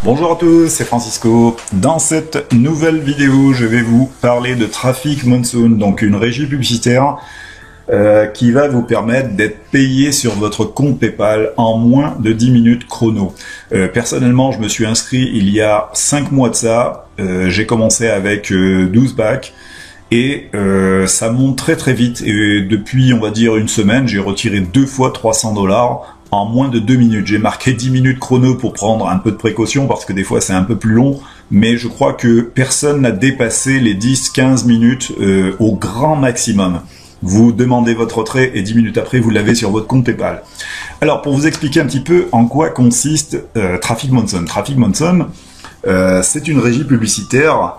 Bonjour à tous, c'est Francisco. Dans cette nouvelle vidéo, je vais vous parler de Traffic Monsoon, donc une régie publicitaire qui va vous permettre d'être payé sur votre compte PayPal en moins de 10 minutes chrono. Personnellement, je me suis inscrit il y a 5 mois de ça. J'ai commencé avec 12 packs et ça monte très vite. Et depuis, on va dire, une semaine, j'ai retiré 2 fois 300 $ en moins de 2 minutes. J'ai marqué 10 minutes chrono pour prendre un peu de précaution parce que des fois c'est un peu plus long, mais je crois que personne n'a dépassé les 10-15 minutes au grand maximum. Vous demandez votre retrait et 10 minutes après vous l'avez sur votre compte PayPal. Alors pour vous expliquer un petit peu en quoi consiste Traffic Monsoon. Traffic Monsoon, c'est une régie publicitaire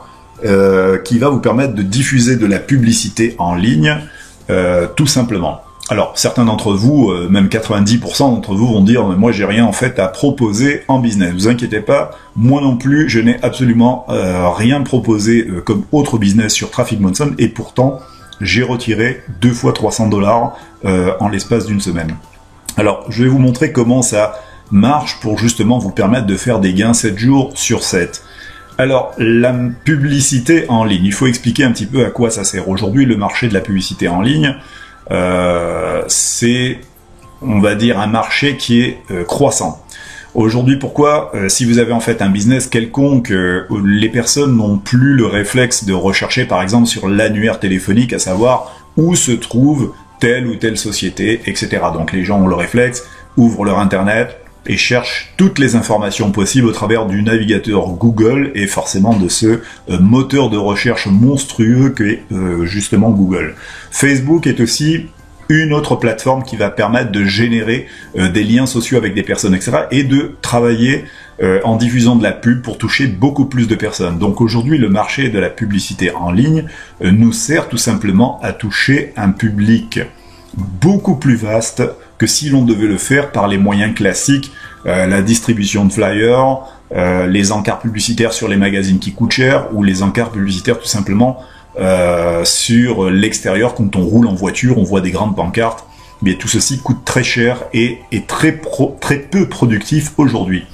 qui va vous permettre de diffuser de la publicité en ligne tout simplement. Alors, certains d'entre vous, même 90% d'entre vous vont dire « moi j'ai rien en fait à proposer en business ». Vous inquiétez pas, moi non plus, je n'ai absolument rien proposé comme autre business sur Traffic Monsoon et pourtant, j'ai retiré 2 fois 300 $ en l'espace d'une semaine. Alors, je vais vous montrer comment ça marche pour justement vous permettre de faire des gains 7 jours sur 7. Alors, la publicité en ligne, il faut expliquer un petit peu à quoi ça sert. Aujourd'hui, le marché de la publicité en ligne, c'est, on va dire, un marché qui est croissant. Aujourd'hui, pourquoi si vous avez en fait un business quelconque, les personnes n'ont plus le réflexe de rechercher par exemple sur l'annuaire téléphonique, à savoir où se trouve telle ou telle société, etc. Donc les gens ont le réflexe, ouvrent leur internet et cherchent toutes les informations possibles au travers du navigateur Google et forcément de ce moteur de recherche monstrueux qu'est justement Google. Facebook est aussi une autre plateforme qui va permettre de générer des liens sociaux avec des personnes, etc. et de travailler en diffusant de la pub pour toucher beaucoup plus de personnes. Donc aujourd'hui, le marché de la publicité en ligne nous sert tout simplement à toucher un public beaucoup plus vaste que si l'on devait le faire par les moyens classiques, la distribution de flyers, les encarts publicitaires sur les magazines qui coûtent cher, ou les encarts publicitaires tout simplement sur l'extérieur. Quand on roule en voiture, on voit des grandes pancartes, mais tout ceci coûte très cher et est très peu productif aujourd'hui.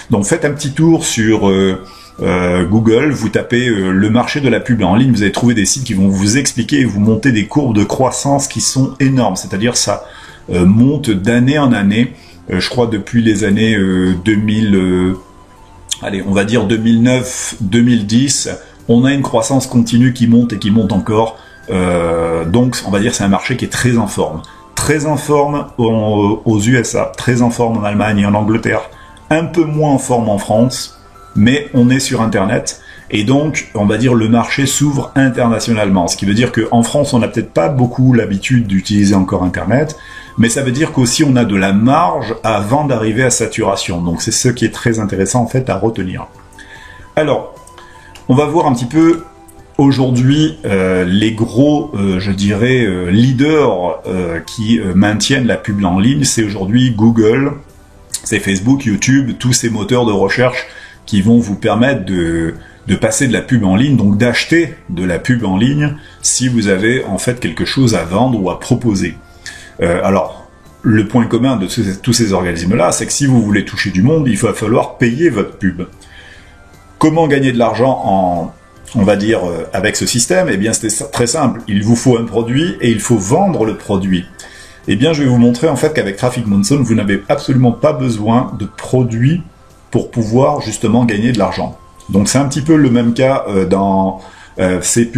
Donc faites un petit tour sur Google, vous tapez le marché de la pub en ligne, vous allez trouver des sites qui vont vous expliquer et vous monter des courbes de croissance qui sont énormes, c'est-à-dire ça monte d'année en année, je crois depuis les années 2000, allez, on va dire 2009-2010, on a une croissance continue qui monte et qui monte encore, donc on va dire c'est un marché qui est très en forme. Très en forme aux USA, très en forme en Allemagne et en Angleterre, un peu moins en forme en France, mais on est sur Internet, et donc, on va dire, le marché s'ouvre internationalement, ce qui veut dire qu'en France, on n'a peut-être pas beaucoup l'habitude d'utiliser encore Internet, mais ça veut dire qu'aussi on a de la marge avant d'arriver à saturation, donc c'est ce qui est très intéressant en fait à retenir. Alors, on va voir un petit peu aujourd'hui les gros, je dirais, leaders qui maintiennent la pub en ligne, c'est aujourd'hui Google, c'est Facebook, YouTube, tous ces moteurs de recherche qui vont vous permettre de passer de la pub en ligne, donc d'acheter de la pub en ligne si vous avez en fait quelque chose à vendre ou à proposer. Alors, le point commun de tous ces organismes-là, c'est que si vous voulez toucher du monde, il va falloir payer votre pub. Comment gagner de l'argent on va dire, avec ce système? Eh bien, c'est très simple. Il vous faut un produit et il faut vendre le produit. Eh bien, je vais vous montrer en fait qu'avec Traffic Monsoon, vous n'avez absolument pas besoin de produits pour pouvoir justement gagner de l'argent. Donc c'est un petit peu le même cas dans ces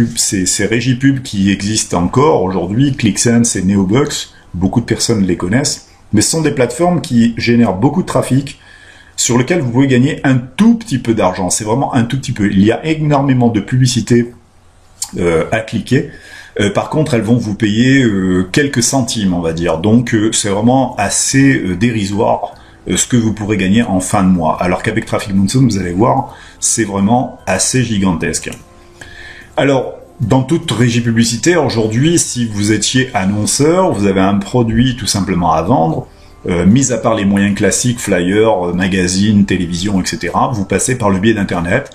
régies pubs qui existent encore aujourd'hui, ClickSense et Neobucks, beaucoup de personnes les connaissent, mais ce sont des plateformes qui génèrent beaucoup de trafic, sur lequel vous pouvez gagner un tout petit peu d'argent, c'est vraiment un tout petit peu. Il y a énormément de publicité à cliquer, par contre elles vont vous payer quelques centimes on va dire, donc c'est vraiment assez dérisoire ce que vous pourrez gagner en fin de mois, alors qu'avec Traffic Monsoon, vous allez voir, c'est vraiment assez gigantesque. Alors, dans toute régie publicitaire, aujourd'hui, si vous étiez annonceur, vous avez un produit tout simplement à vendre, mis à part les moyens classiques, flyers, magazines, télévision, etc., vous passez par le biais d'Internet,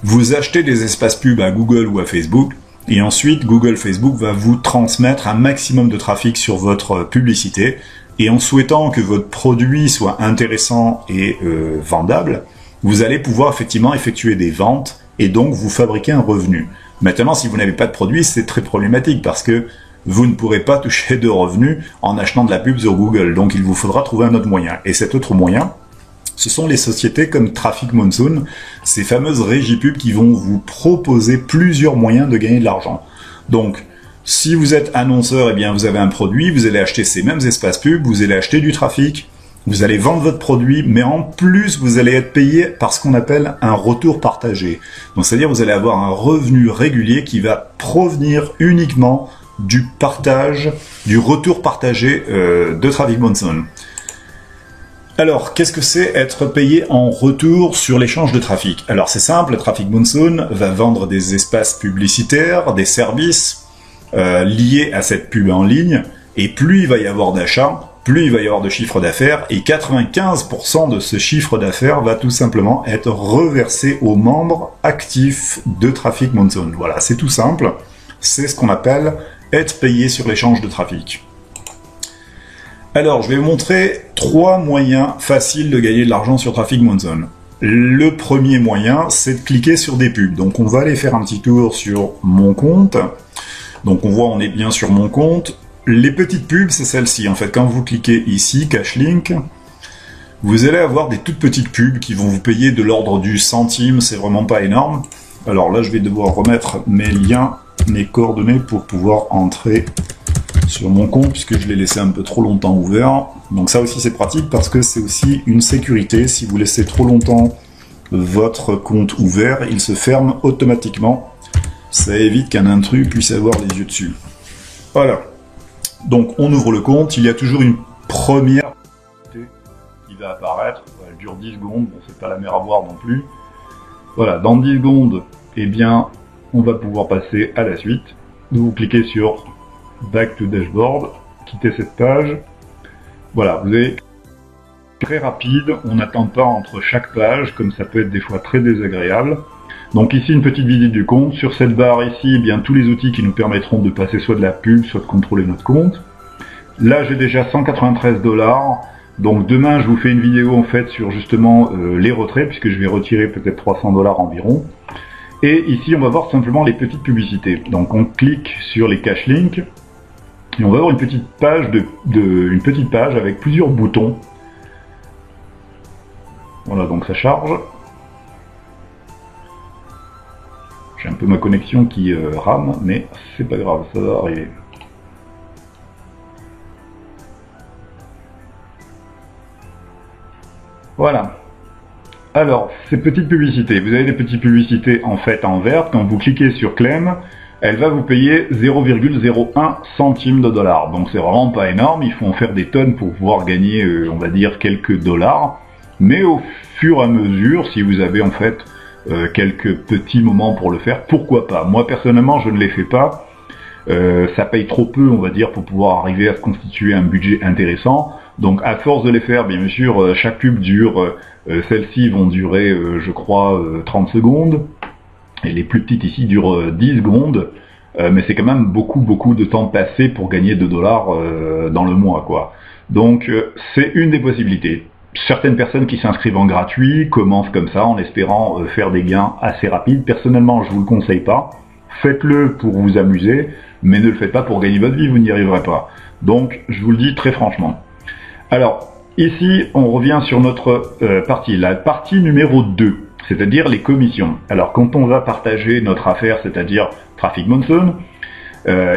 vous achetez des espaces pubs à Google ou à Facebook, et ensuite, Google, Facebook va vous transmettre un maximum de trafic sur votre publicité, et en souhaitant que votre produit soit intéressant et vendable, vous allez pouvoir effectivement effectuer des ventes et donc vous fabriquer un revenu. Maintenant, si vous n'avez pas de produit, c'est très problématique parce que vous ne pourrez pas toucher de revenus en achetant de la pub sur Google. Donc il vous faudra trouver un autre moyen. Et cet autre moyen, ce sont les sociétés comme Traffic Monsoon, ces fameuses régies pub qui vont vous proposer plusieurs moyens de gagner de l'argent. Donc, si vous êtes annonceur, eh bien vous avez un produit, vous allez acheter ces mêmes espaces pub, vous allez acheter du trafic, vous allez vendre votre produit, mais en plus vous allez être payé par ce qu'on appelle un retour partagé. Donc c'est-à-dire vous allez avoir un revenu régulier qui va provenir uniquement du partage, du retour partagé de Traffic Monsoon. Alors, qu'est-ce que c'est être payé en retour sur l'échange de trafic? Alors c'est simple, Traffic Monsoon va vendre des espaces publicitaires, des services liés à cette pub en ligne, et plus il va y avoir d'achats, plus il va y avoir de chiffre d'affaires, et 95% de ce chiffre d'affaires va tout simplement être reversé aux membres actifs de Traffic Monsoon. Voilà, c'est tout simple, c'est ce qu'on appelle être payé sur l'échange de trafic. Alors, je vais vous montrer 3 moyens faciles de gagner de l'argent sur Traffic Monsoon. Le premier moyen, c'est de cliquer sur des pubs. Donc, on va aller faire un petit tour sur mon compte. Donc, on voit, on est bien sur mon compte. Les petites pubs, c'est celle-ci. En fait, quand vous cliquez ici, Cash Link, vous allez avoir des toutes petites pubs qui vont vous payer de l'ordre du centime. C'est vraiment pas énorme. Alors là, je vais devoir remettre mes liens, mes coordonnées pour pouvoir entrer sur mon compte puisque je l'ai laissé un peu trop longtemps ouvert. Donc ça aussi c'est pratique parce que c'est aussi une sécurité. Si vous laissez trop longtemps votre compte ouvert, il se ferme automatiquement. Ça évite qu'un intrus puisse avoir les yeux dessus. Voilà. Donc on ouvre le compte, il y a toujours une première qui va apparaître. Elle dure 10 secondes, bon, c'est pas la mer à boire non plus. Voilà, dans 10 secondes, eh bien, on va pouvoir passer à la suite. Vous cliquez sur Back to Dashboard, quittez cette page. Voilà, vous avez très rapide, on n'attend pas entre chaque page, comme ça peut être des fois très désagréable. Donc ici, une petite visite du compte. Sur cette barre ici, eh bien, tous les outils qui nous permettront de passer soit de la pub, soit de contrôler notre compte. Là, j'ai déjà 193 $. Donc demain, je vous fais une vidéo en fait sur justement les retraits, puisque je vais retirer peut-être 300 $ environ. Et ici, on va voir simplement les petites publicités. Donc on clique sur les cash links. Et on va avoir une petite page une petite page avec plusieurs boutons. Voilà, donc ça charge. J'ai un peu ma connexion qui rame, mais c'est pas grave, ça va arriver. Voilà. Alors, ces petites publicités, vous avez des petites publicités en fait en vert. Quand vous cliquez sur Claim, elle va vous payer 0,01 centime de dollar. Donc c'est vraiment pas énorme, il faut en faire des tonnes pour pouvoir gagner, on va dire, quelques dollars. Mais au fur et à mesure, si vous avez en fait quelques petits moments pour le faire, pourquoi pas. Moi personnellement, je ne les fais pas. Ça paye trop peu, on va dire, pour pouvoir arriver à se constituer un budget intéressant. Donc à force de les faire, bien sûr, chaque pub dure, celles-ci vont durer, je crois, 30 secondes. Et les plus petites ici durent 10 secondes, mais c'est quand même beaucoup de temps passé pour gagner 2 $ dans le mois, quoi. Donc c'est une des possibilités. Certaines personnes qui s'inscrivent en gratuit commencent comme ça en espérant faire des gains assez rapides. Personnellement, je vous le conseille pas. Faites-le pour vous amuser, mais ne le faites pas pour gagner votre vie, vous n'y arriverez pas. Donc je vous le dis très franchement. Alors ici, on revient sur notre partie, la partie numéro 2. C'est-à-dire les commissions. Alors quand on va partager notre affaire, c'est-à-dire Traffic Monsoon,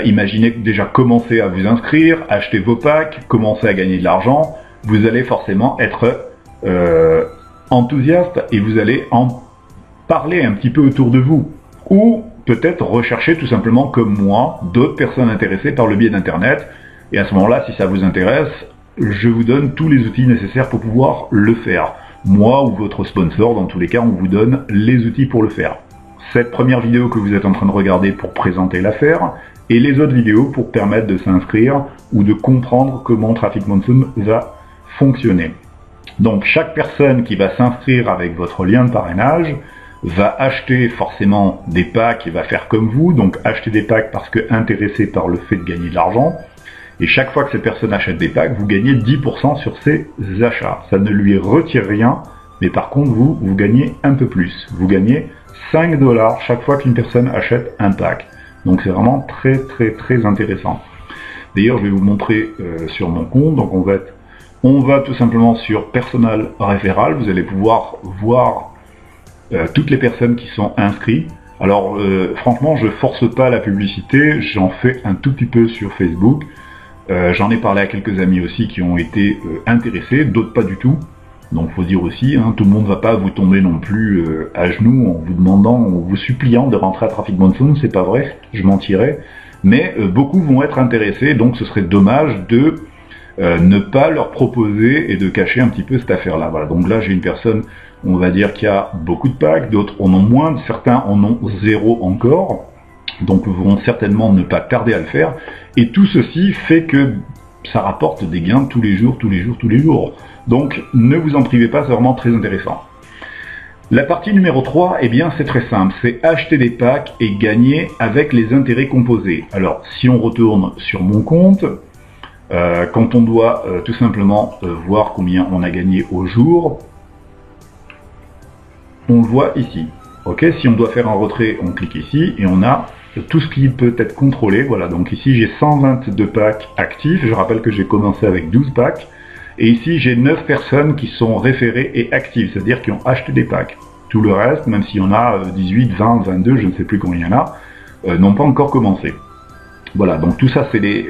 imaginez déjà commencer à vous inscrire, acheter vos packs, commencer à gagner de l'argent, vous allez forcément être enthousiaste et vous allez en parler un petit peu autour de vous. Ou peut-être rechercher tout simplement comme moi d'autres personnes intéressées par le biais d'Internet. Et à ce moment-là, si ça vous intéresse, je vous donne tous les outils nécessaires pour pouvoir le faire. Moi ou votre sponsor, dans tous les cas, on vous donne les outils pour le faire. Cette première vidéo que vous êtes en train de regarder pour présenter l'affaire, et les autres vidéos pour permettre de s'inscrire ou de comprendre comment Traffic Monsoon va fonctionner. Donc chaque personne qui va s'inscrire avec votre lien de parrainage va acheter forcément des packs et va faire comme vous, donc acheter des packs parce que intéressé par le fait de gagner de l'argent. Et chaque fois que cette personne achète des packs, vous gagnez 10% sur ses achats. Ça ne lui retire rien, Mais par contre, vous gagnez un peu plus. Vous gagnez 5 $ chaque fois qu'une personne achète un pack. Donc c'est vraiment très très très intéressant. D'ailleurs, je vais vous montrer sur mon compte. Donc on va tout simplement sur Personal Referral. Vous allez pouvoir voir toutes les personnes qui sont inscrites. Alors franchement, je force pas la publicité. J'en fais un tout petit peu sur Facebook. J'en ai parlé à quelques amis aussi qui ont été intéressés, d'autres pas du tout. Donc faut dire aussi, hein, tout le monde va pas vous tomber non plus à genoux en vous demandant, en vous suppliant de rentrer à Traffic Monsoon, c'est pas vrai, je mentirais. Mais beaucoup vont être intéressés, donc ce serait dommage de ne pas leur proposer et de cacher un petit peu cette affaire-là. Voilà, donc là j'ai une personne, on va dire qui a beaucoup de packs, d'autres en ont moins, certains en ont 0 encore, donc vont certainement ne pas tarder à le faire. Et tout ceci fait que ça rapporte des gains tous les jours, tous les jours, tous les jours. Donc ne vous en privez pas, c'est vraiment très intéressant. La partie numéro 3, eh bien c'est très simple, c'est acheter des packs et gagner avec les intérêts composés. Alors si on retourne sur mon compte, quand on doit tout simplement voir combien on a gagné au jour, on le voit ici. Ok, si on doit faire un retrait, on clique ici et on a tout ce qui peut être contrôlé. Voilà, donc ici j'ai 122 packs actifs. Je rappelle que j'ai commencé avec 12 packs. Et ici j'ai 9 personnes qui sont référées et actives, c'est-à-dire qui ont acheté des packs. Tout le reste, même s'il y en a 18, 20, 22, je ne sais plus combien il y en a, n'ont pas encore commencé. Voilà, donc tout ça c'est les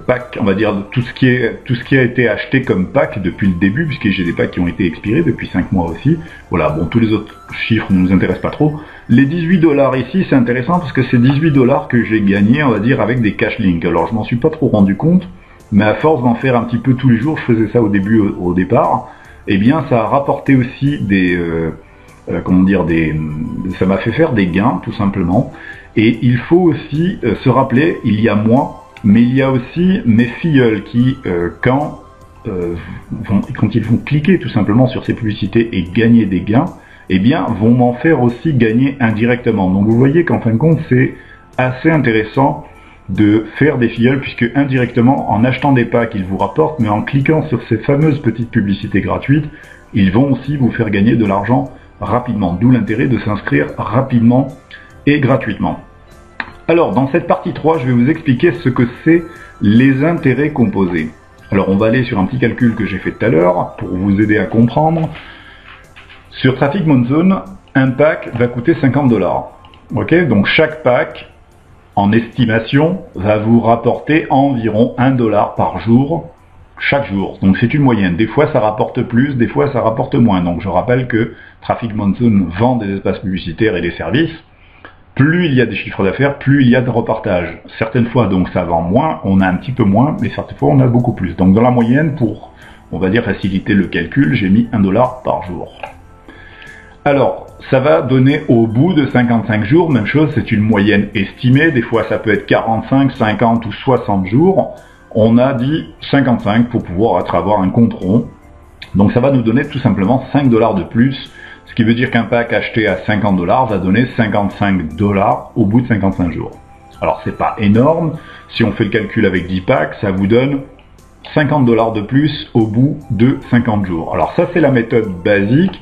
packs, on va dire tout ce qui a été acheté comme pack depuis le début, puisque j'ai des packs qui ont été expirés depuis 5 mois aussi. Voilà, bon, tous les autres chiffres ne nous intéressent pas trop. Les 18 $ ici, c'est intéressant parce que c'est 18 $ que j'ai gagné, on va dire, avec des cash links. Alors je m'en suis pas trop rendu compte, mais à force d'en faire un petit peu tous les jours, je faisais ça au début, au départ, eh bien ça a rapporté aussi des, comment dire, ça m'a fait faire des gains, tout simplement. Et il faut aussi se rappeler, il y a moi, mais il y a aussi mes filleuls qui, quand ils vont cliquer tout simplement sur ces publicités et gagner des gains, eh bien vont m'en faire aussi gagner indirectement. Donc vous voyez qu'en fin de compte, c'est assez intéressant de faire des filleuls, puisque indirectement, en achetant des packs, ils vous rapportent, mais en cliquant sur ces fameuses petites publicités gratuites, ils vont aussi vous faire gagner de l'argent rapidement. D'où l'intérêt de s'inscrire rapidement et gratuitement. Alors, dans cette partie 3, je vais vous expliquer ce que c'est les intérêts composés. Alors, on va aller sur un petit calcul que j'ai fait tout à l'heure, pour vous aider à comprendre. Sur Traffic Monsoon, un pack va coûter 50 $. Ok, donc chaque pack, en estimation, va vous rapporter environ 1 $ par jour, chaque jour. Donc c'est une moyenne. Des fois ça rapporte plus, des fois ça rapporte moins. Donc je rappelle que Traffic Monsoon vend des espaces publicitaires et des services. Plus il y a des chiffres d'affaires, plus il y a de repartages. Certaines fois donc ça vend moins, on a un petit peu moins, mais certaines fois on a beaucoup plus. Donc dans la moyenne, pour, on va dire, faciliter le calcul, j'ai mis 1 $ par jour. Alors, ça va donner au bout de 55 jours, même chose, c'est une moyenne estimée, des fois ça peut être 45, 50 ou 60 jours, on a dit 55 pour pouvoir avoir un compte rond, donc ça va nous donner tout simplement 5 $ de plus, ce qui veut dire qu'un pack acheté à 50 $ va donner 55 $ au bout de 55 jours. Alors c'est pas énorme, si on fait le calcul avec 10 packs, ça vous donne 50 $ de plus au bout de 50 jours. Alors ça c'est la méthode basique.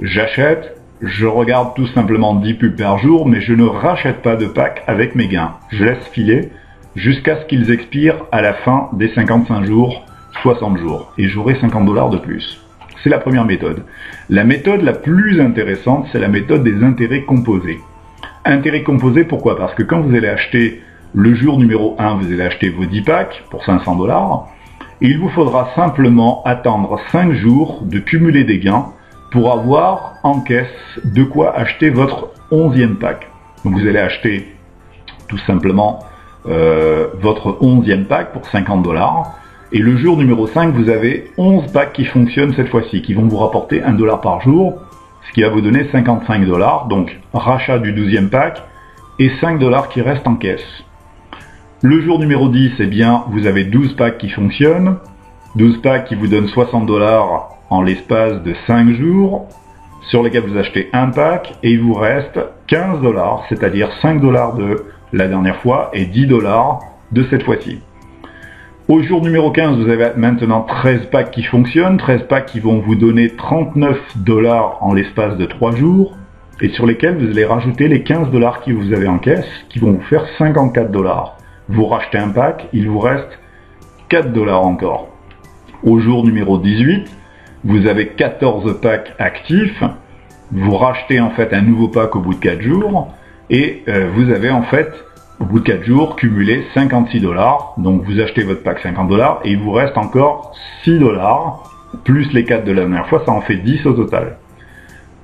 J'achète, je regarde tout simplement 10 pubs par jour, mais je ne rachète pas de pack avec mes gains. Je laisse filer jusqu'à ce qu'ils expirent à la fin des 55 jours, 60 jours. Et j'aurai 50 $ de plus. C'est la première méthode. La méthode la plus intéressante, c'est la méthode des intérêts composés. Intérêts composés, pourquoi? Parce que quand vous allez acheter le jour numéro 1, vous allez acheter vos 10 packs pour 500 $. Et il vous faudra simplement attendre 5 jours de cumuler des gains pour avoir en caisse de quoi acheter votre 11e pack. Donc vous allez acheter tout simplement votre 11e pack pour 50 $. Et le jour numéro 5, vous avez 11 packs qui fonctionnent cette fois-ci, qui vont vous rapporter 1 $ par jour, ce qui va vous donner 55 $. Donc rachat du 12e pack et 5 $ qui restent en caisse. Le jour numéro 10, eh bien, vous avez 12 packs qui fonctionnent, 12 packs qui vous donnent 60 $ en l'espace de 5 jours, sur lesquels vous achetez un pack, et il vous reste 15 $, c'est-à-dire 5 $ de la dernière fois et 10 $ de cette fois-ci. Au jour numéro 15, vous avez maintenant 13 packs qui fonctionnent, 13 packs qui vont vous donner 39 $ en l'espace de 3 jours, et sur lesquels vous allez rajouter les 15 $ que vous avez en caisse, qui vont vous faire 54 $. Vous rachetez un pack, il vous reste 4 $ encore. Au jour numéro 18, vous avez 14 packs actifs, vous rachetez en fait un nouveau pack au bout de 4 jours, et vous avez en fait, au bout de 4 jours, cumulé 56 $. Donc vous achetez votre pack 50 $ et il vous reste encore 6 $, plus les 4 de la dernière fois, ça en fait 10 au total.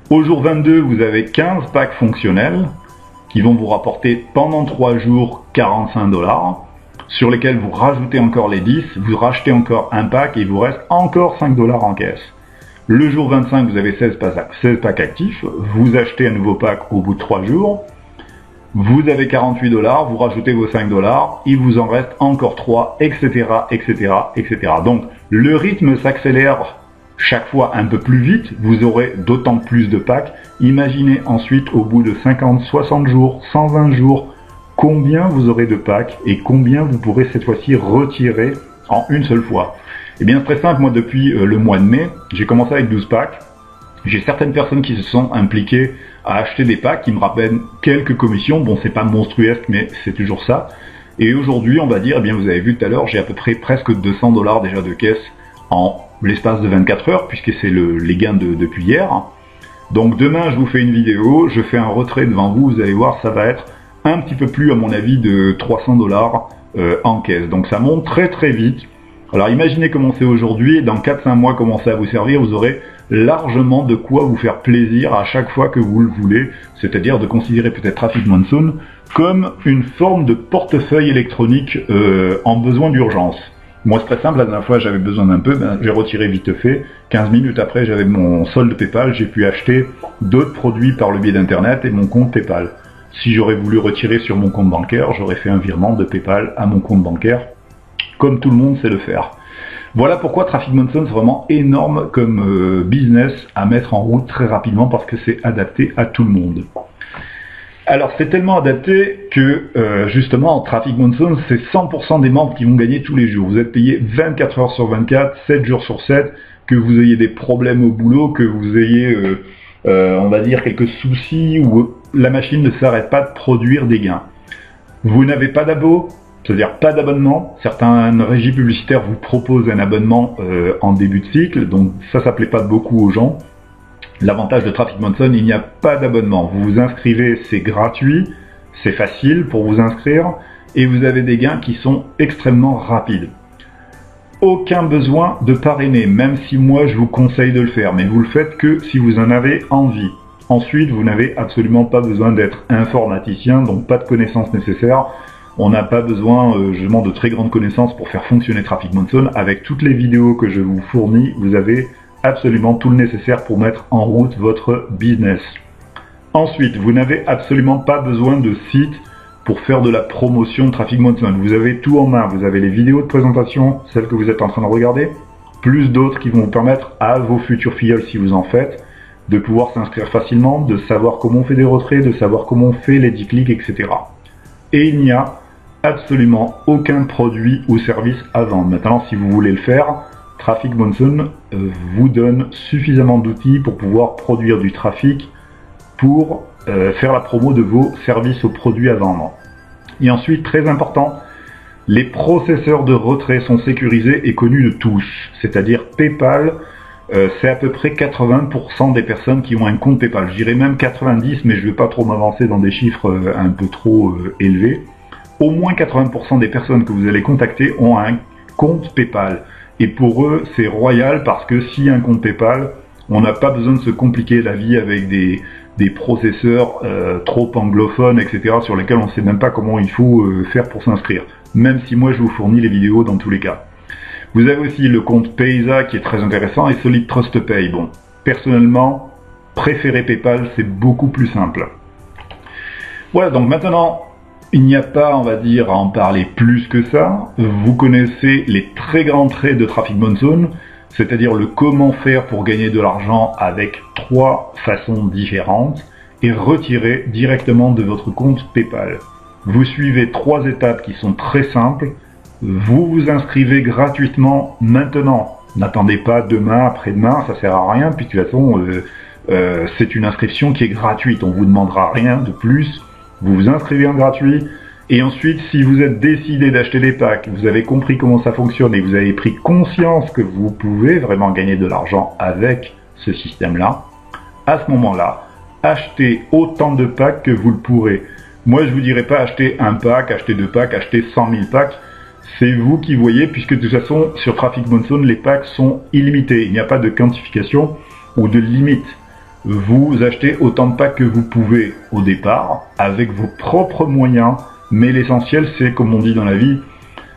Au jour 22, vous avez 15 packs fonctionnels qui vont vous rapporter pendant 3 jours 45 $, sur lesquels vous rajoutez encore les 10, vous rachetez encore un pack et il vous reste encore 5 $ en caisse. Le jour 25, vous avez 16 packs actifs, vous achetez un nouveau pack au bout de 3 jours, vous avez 48 $, vous rajoutez vos 5 $, il vous en reste encore 3, etc., etc., etc. Donc, le rythme s'accélère chaque fois un peu plus vite, vous aurez d'autant plus de packs. Imaginez ensuite, au bout de 50, 60 jours, 120 jours, combien vous aurez de packs et combien vous pourrez cette fois-ci retirer en une seule fois. Eh bien, c'est très simple, moi depuis le mois de mai, j'ai commencé avec 12 packs. J'ai certaines personnes qui se sont impliquées à acheter des packs qui me rappellent quelques commissions. Bon, c'est pas monstrueux, mais c'est toujours ça. Et aujourd'hui, on va dire, eh bien, vous avez vu tout à l'heure, j'ai à peu près presque 200 $ déjà de caisse en l'espace de 24 heures, puisque c'est les gains depuis hier. Donc demain, je vous fais une vidéo, je fais un retrait devant vous, vous allez voir, ça va être un petit peu plus, à mon avis, de 300 $ en caisse. Donc ça monte très très vite. Alors imaginez comment c'est aujourd'hui, dans 4-5 mois, comment ça va vous servir, vous aurez largement de quoi vous faire plaisir à chaque fois que vous le voulez, c'est-à-dire de considérer peut-être Traffic Monsoon comme une forme de portefeuille électronique en besoin d'urgence. Moi c'est très simple, la dernière fois j'avais besoin d'un peu, j'ai retiré vite fait, 15 minutes après j'avais mon solde PayPal, j'ai pu acheter d'autres produits par le biais d'internet et mon compte PayPal. Si j'aurais voulu retirer sur mon compte bancaire, j'aurais fait un virement de PayPal à mon compte bancaire, comme tout le monde sait le faire. Voilà pourquoi Traffic Monsoon c'est vraiment énorme comme business à mettre en route très rapidement parce que c'est adapté à tout le monde. Alors c'est tellement adapté que justement Traffic Monsoon c'est 100% des membres qui vont gagner tous les jours. Vous êtes payé 24 heures sur 24, 7 jours sur 7, que vous ayez des problèmes au boulot, que vous ayez on va dire quelques soucis ou la machine ne s'arrête pas de produire des gains. Vous n'avez pas d'abo, c'est-à-dire pas d'abonnement. Certaines régies publicitaires vous proposent un abonnement en début de cycle, donc ça plaît pas beaucoup aux gens. L'avantage de Traffic Monsoon, il n'y a pas d'abonnement. Vous vous inscrivez, c'est gratuit, c'est facile pour vous inscrire, et vous avez des gains qui sont extrêmement rapides. Aucun besoin de parrainer, même si moi je vous conseille de le faire, mais vous le faites que si vous en avez envie. Ensuite, vous n'avez absolument pas besoin d'être informaticien, donc pas de connaissances nécessaires. On n'a pas besoin justement de très grandes connaissances pour faire fonctionner Traffic Monsoon. Avec toutes les vidéos que je vous fournis, vous avez absolument tout le nécessaire pour mettre en route votre business. Ensuite, vous n'avez absolument pas besoin de site pour faire de la promotion de Traffic Monsoon. Vous avez tout en main. Vous avez les vidéos de présentation, celles que vous êtes en train de regarder, plus d'autres qui vont vous permettre à vos futurs filleuls, si vous en faites, de pouvoir s'inscrire facilement, de savoir comment on fait des retraits, de savoir comment on fait les 10 clics, etc. Et il n'y a absolument aucun produit ou service à vendre. Maintenant, si vous voulez le faire, Traffic Monsoon vous donne suffisamment d'outils pour pouvoir produire du trafic pour faire la promo de vos services ou produits à vendre. Et ensuite, très important, les processeurs de retrait sont sécurisés et connus de tous. C'est-à-dire PayPal, c'est à peu près 80% des personnes qui ont un compte PayPal. Je dirais même 90, mais je ne vais pas trop m'avancer dans des chiffres un peu trop élevés. Au moins 80% des personnes que vous allez contacter ont un compte PayPal. Et pour eux, c'est royal parce que s'il y a un compte PayPal, on n'a pas besoin de se compliquer la vie avec des processeurs trop anglophones, etc., sur lesquels on ne sait même pas comment il faut faire pour s'inscrire. Même si moi, je vous fournis les vidéos dans tous les cas. Vous avez aussi le compte Payza qui est très intéressant et Solid TrustPay. Bon, personnellement, préférer PayPal, c'est beaucoup plus simple. Voilà, donc maintenant, il n'y a pas, on va dire, à en parler plus que ça. Vous connaissez les très grands traits de Traffic Monsoon, c'est-à-dire le comment faire pour gagner de l'argent avec 3 façons différentes et retirer directement de votre compte PayPal. Vous suivez 3 étapes qui sont très simples. Vous vous inscrivez gratuitement maintenant. N'attendez pas demain, après-demain, ça sert à rien, puis de toute façon, c'est une inscription qui est gratuite, on vous demandera rien de plus, vous vous inscrivez en gratuit, et ensuite, si vous êtes décidé d'acheter des packs, vous avez compris comment ça fonctionne et vous avez pris conscience que vous pouvez vraiment gagner de l'argent avec ce système-là, à ce moment-là, achetez autant de packs que vous le pourrez. Moi, je vous dirais pas acheter un pack, acheter deux packs, acheter 100 000 packs. C'est vous qui voyez, puisque de toute façon, sur Traffic Monzone, les packs sont illimités. Il n'y a pas de quantification ou de limite. Vous achetez autant de packs que vous pouvez au départ, avec vos propres moyens. Mais l'essentiel, c'est, comme on dit dans la vie,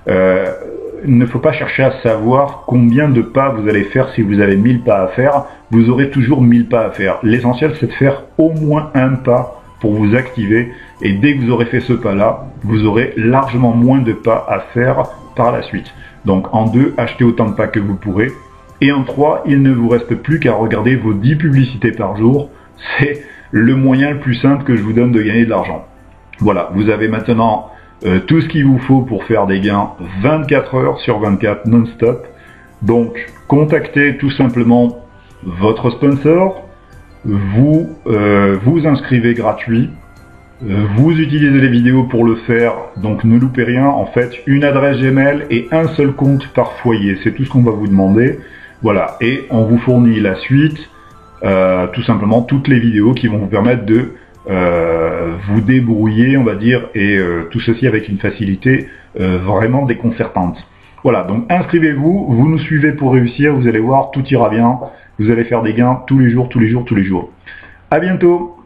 il ne faut pas chercher à savoir combien de pas vous allez faire. Si vous avez 1000 pas à faire, vous aurez toujours 1000 pas à faire. L'essentiel, c'est de faire au moins un pas pour vous activer. Et dès que vous aurez fait ce pas-là, vous aurez largement moins de pas à faire par la suite. Donc en 2, achetez autant de pas que vous pourrez. Et en 3, il ne vous reste plus qu'à regarder vos 10 publicités par jour. C'est le moyen le plus simple que je vous donne de gagner de l'argent. Voilà, vous avez maintenant tout ce qu'il vous faut pour faire des gains 24 heures sur 24 non-stop. Donc, contactez tout simplement votre sponsor, vous vous inscrivez gratuit, vous utilisez les vidéos pour le faire, donc ne loupez rien. En fait, une adresse Gmail et un seul compte par foyer, c'est tout ce qu'on va vous demander. Voilà, et on vous fournit la suite, tout simplement toutes les vidéos qui vont vous permettre de vous débrouiller, on va dire, et tout ceci avec une facilité vraiment déconcertante. Voilà, donc inscrivez-vous, vous nous suivez pour réussir, vous allez voir, tout ira bien, vous allez faire des gains tous les jours, tous les jours, tous les jours. À bientôt!